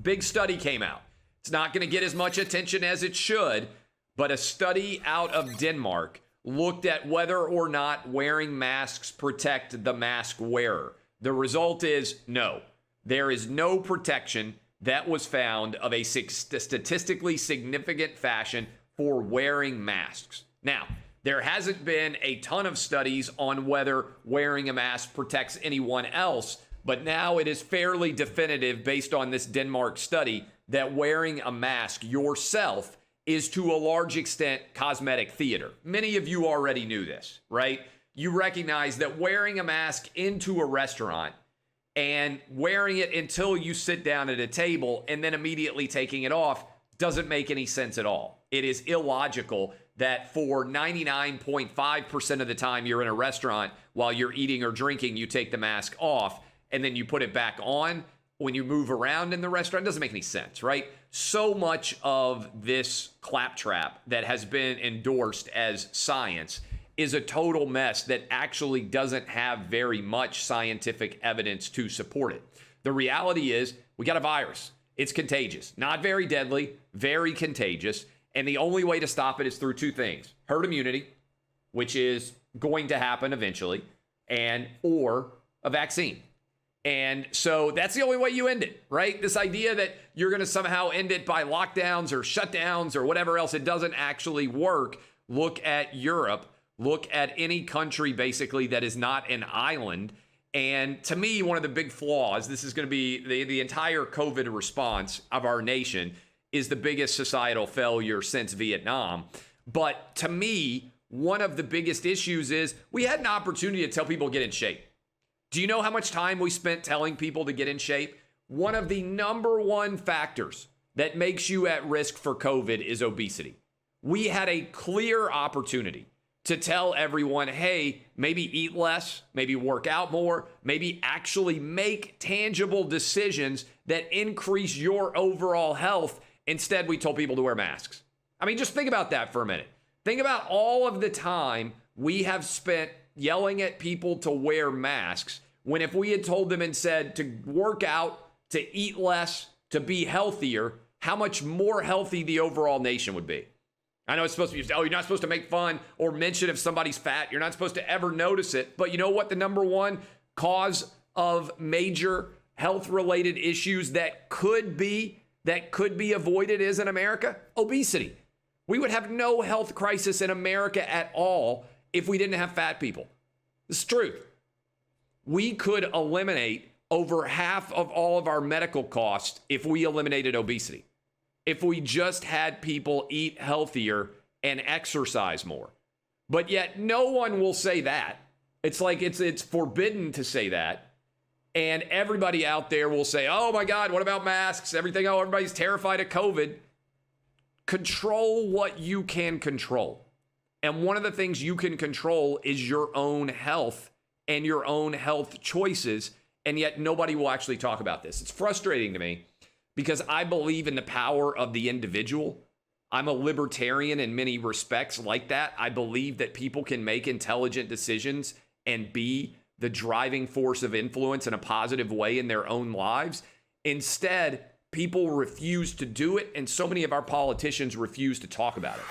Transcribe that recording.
Big study came out. It's not going to get as much attention as it should, but a study out of Denmark looked at whether or not wearing masks protect the mask wearer. The result is no. There is no protection that was found of a statistically significant fashion for wearing masks. Now, there hasn't been a ton of studies on whether wearing a mask protects anyone else, but now it is fairly definitive based on this Denmark study that wearing a mask yourself is to a large extent cosmetic theater. Many of you already knew this, right? You recognize that wearing a mask into a restaurant and wearing it until you sit down at a table and then immediately taking it off doesn't make any sense at all. It is illogical that for 99.5% of the time you're in a restaurant while you're eating or drinking, you take the mask off and then you put it back on when you move around in the restaurant. It doesn't make any sense, right? So much of this claptrap that has been endorsed as science is a total mess that actually doesn't have very much scientific evidence to support it. The reality is we got a virus. It's contagious, not very deadly, very contagious. And the only way to stop it is through two things: herd immunity, which is going to happen eventually, or a vaccine. And so that's the only way you end it, right? This idea that you're going to somehow end it by lockdowns or shutdowns or whatever else, it doesn't actually work. Look at Europe. Look at any country basically that is not an island. And to me, one of the big flaws, this is going to be the entire COVID response of our nation, is the biggest societal failure since Vietnam. But to me, one of the biggest issues is we had an opportunity to tell people to get in shape. Do you know how much time we spent telling people to get in shape? One of the number one factors that makes you at risk for COVID is obesity. We had a clear opportunity to tell everyone, hey, maybe eat less, maybe work out more, maybe actually make tangible decisions that increase your overall health. Instead, we told people to wear masks. I mean, just think about that for a minute. Think about all of the time we have spent yelling at people to wear masks, when if we had told them and said to work out, to eat less, to be healthier, how much more healthy the overall nation would be. I know it's supposed to be, you're not supposed to make fun or mention if somebody's fat. You're not supposed to ever notice it. But you know what the number one cause of major health-related issues that could be avoided is in America? Obesity. We would have no health crisis in America at all if we didn't have fat people. This is truth. We could eliminate over half of all of our medical costs if we eliminated obesity. If we just had people eat healthier and exercise more. But yet no one will say that. It's like it's forbidden to say that. And everybody out there will say, oh my God, what about masks? Everybody's terrified of COVID. Control what you can control. And one of the things you can control is your own health and your own health choices. And yet nobody will actually talk about this. It's frustrating to me because I believe in the power of the individual. I'm a libertarian in many respects like that. I believe that people can make intelligent decisions and be the driving force of influence in a positive way in their own lives. Instead, people refuse to do it, and so many of our politicians refuse to talk about it.